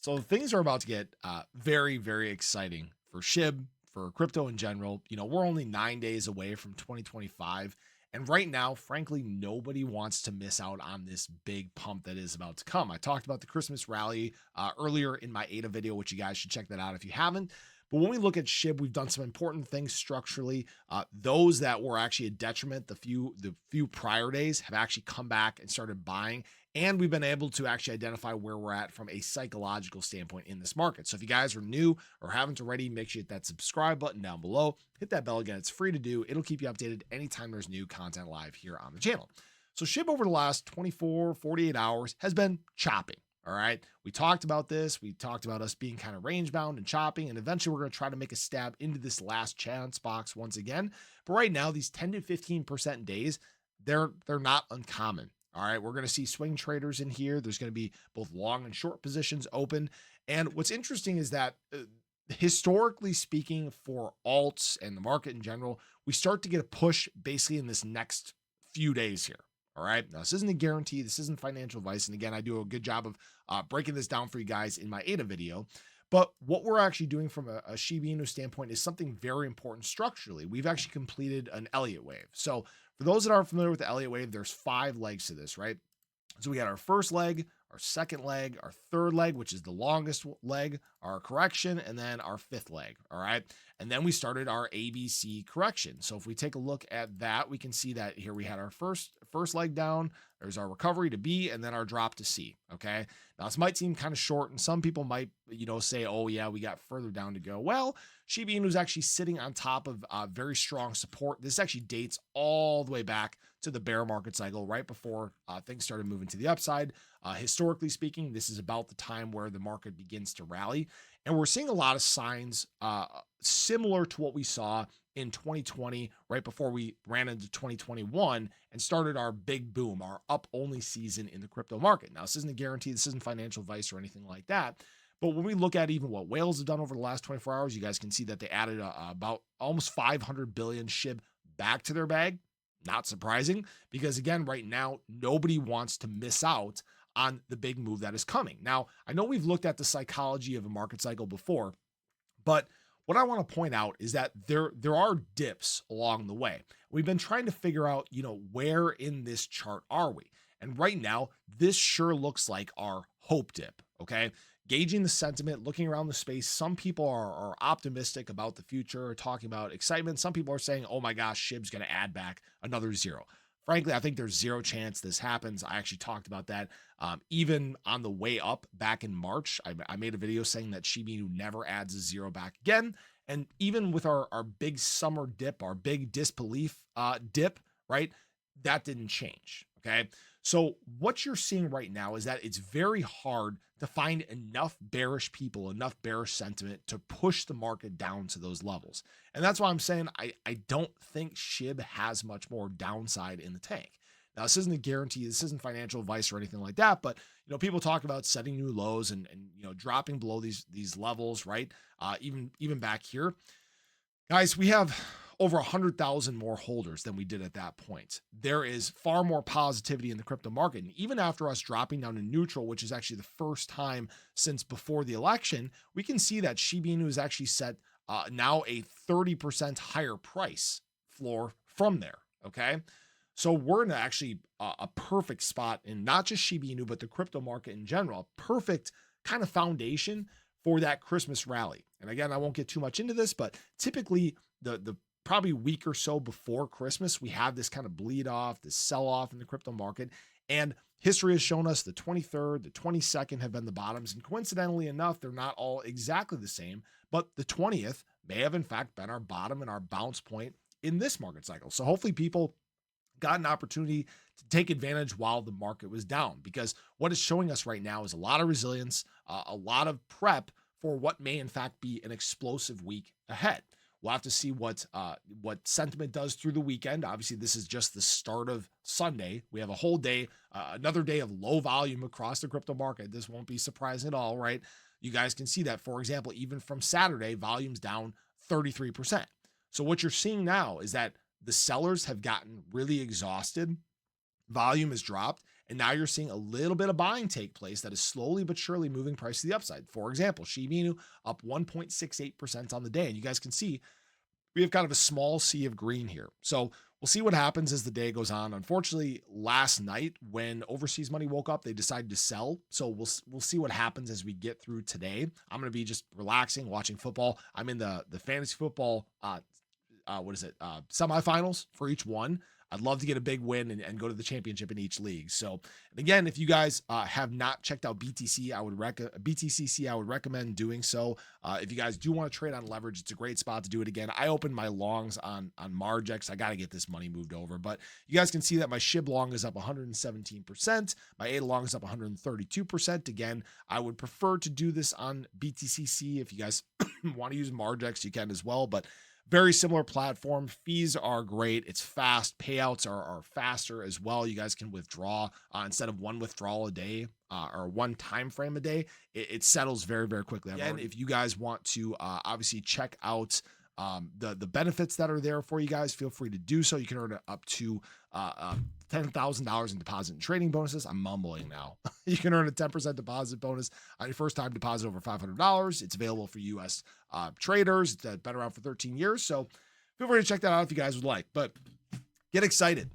So things are about to get very, very exciting for SHIB, for crypto in general. We're only 9 days away from 2025. And right now, frankly, nobody wants to miss out on this big pump that is about to come. I talked about the Christmas rally earlier in my ADA video, which you guys should check that out if you haven't. But when we look at SHIB, we've done some important things structurally. Those that were actually a detriment the few prior days have actually come back and started buying. And we've been able to actually identify where we're at from a psychological standpoint in this market. So if you guys are new or haven't already, make sure you hit that subscribe button down below. Hit that bell again. It's free to do. It'll keep you updated anytime there's new content live here on the channel. So SHIB over the last 24, 48 hours has been chopping. All right. We talked about this. We talked about us being kind of range bound and chopping. And eventually we're going to try to make a stab into this last chance box once again. But right now, these 10 to 15% days, they're not uncommon. All right, we're going to see swing traders in here. There's going to be both long and short positions open. And what's interesting is that historically speaking, for alts and the market in general, we start to get a push basically in this next few days here. All right, now this isn't a guarantee. This isn't financial advice. And again, I do a good job of breaking this down for you guys in my ADA video. But what we're actually doing from a Shiba Inu standpoint is something very important structurally. We've actually completed an Elliott wave. So for those that aren't familiar with the Elliott wave, there's 5 legs to this, right? So we got our first leg, our second leg, our third leg, which is the longest leg, our correction, and then our 5th leg. All right. And then we started our ABC correction. So if we take a look at that, we can see that here we had our first leg down. There's our recovery to B and then our drop to C. Okay. Now this might seem kind of short and some people might, say, oh yeah, we got further down to go. Well, Shiba Inu is actually sitting on top of very strong support. This actually dates all the way back to the bear market cycle right before things started moving to the upside. Historically speaking, this is about the time where the market begins to rally. And we're seeing a lot of signs similar to what we saw in 2020, right before we ran into 2021 and started our big boom, our up only season in the crypto market. Now, this isn't a guarantee. This isn't financial advice or anything like that. But when we look at even what whales have done over the last 24 hours, you guys can see that they added about almost 500 billion SHIB back to their bag. Not surprising, because again, right now, nobody wants to miss out on the big move that is coming. Now, I know we've looked at the psychology of a market cycle before, but what I want to point out is that there are dips along the way. We've been trying to figure out, where in this chart are we? And right now, this sure looks like our hope dip, okay? Gauging the sentiment, looking around the space, some people are optimistic about the future, talking about excitement. Some people are saying, oh my gosh, SHIB's going to add back another zero. Frankly, I think there's zero chance this happens. I actually talked about that even on the way up back in March. I made a video saying that Shiba Inu never adds a zero back again. And even with our big summer dip, our big disbelief dip, right, that didn't change. Okay. So what you're seeing right now is that it's very hard to find enough bearish people, enough bearish sentiment to push the market down to those levels. And that's why I'm saying I don't think SHIB has much more downside in the tank. Now, this isn't a guarantee. This isn't financial advice or anything like that. But, people talk about setting new lows and dropping below these levels, right? Even back here. Guys, we have over 100,000 more holders than we did at that point. There is far more positivity in the crypto market. And even after us dropping down to neutral, which is actually the first time since before the election, we can see that Shiba Inu is actually set now a 30% higher price floor from there. Okay. So we're in actually a perfect spot in not just Shiba Inu, but the crypto market in general, a perfect kind of foundation for that Christmas rally. And again, I won't get too much into this, but typically the probably week or so before Christmas, we have this kind of bleed off, this sell off in the crypto market. And history has shown us the 23rd, the 22nd have been the bottoms. And coincidentally enough, they're not all exactly the same, but the 20th may have in fact been our bottom and our bounce point in this market cycle. So hopefully people got an opportunity to take advantage while the market was down, because what it's showing us right now is a lot of resilience, a lot of prep for what may in fact be an explosive week ahead. We'll have to see what sentiment does through the weekend. Obviously, this is just the start of Sunday. We have a whole day, another day of low volume across the crypto market. This won't be surprising at all, right? You guys can see that, for example, even from Saturday, volume's down 33%. So what you're seeing now is that the sellers have gotten really exhausted. Volume has dropped. And now you're seeing a little bit of buying take place that is slowly but surely moving price to the upside. For example, Shiba Inu up 1.68% on the day. And you guys can see we have kind of a small sea of green here. So we'll see what happens as the day goes on. Unfortunately, last night when overseas money woke up, they decided to sell. So we'll see what happens as we get through today. I'm going to be just relaxing, watching football. I'm in the fantasy football semifinals for each one. I'd love to get a big win and go to the championship in each league. So, and again, if you guys have not checked out BTCC, I would recommend doing so. If you guys do want to trade on leverage, it's a great spot to do it again. I opened my longs on Margex. I got to get this money moved over, but you guys can see that my SHIB long is up 117%. My ADA long is up 132%. Again, I would prefer to do this on BTCC. If you guys want to use Margex, you can as well, but very similar platform. Fees are great. It's fast. Payouts are faster as well. You guys can withdraw instead of one withdrawal a day or one time frame a day. It settles very, very quickly. Again, if you guys want to obviously check out the benefits that are there for you guys, feel free to do so. You can earn up to $10,000 in deposit and trading bonuses. I'm mumbling now. You can earn a 10% deposit bonus on your first time deposit over $500. It's available for U.S. Traders. It's been around for 13 years. So feel free to check that out if you guys would like. But get excited.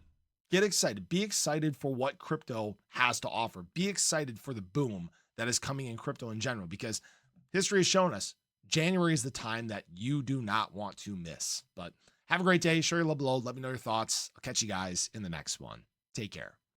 Get excited. Be excited for what crypto has to offer. Be excited for the boom that is coming in crypto in general, because history has shown us January is the time that you do not want to miss. But have a great day. Share your love below. Let me know your thoughts. I'll catch you guys in the next one. Take care.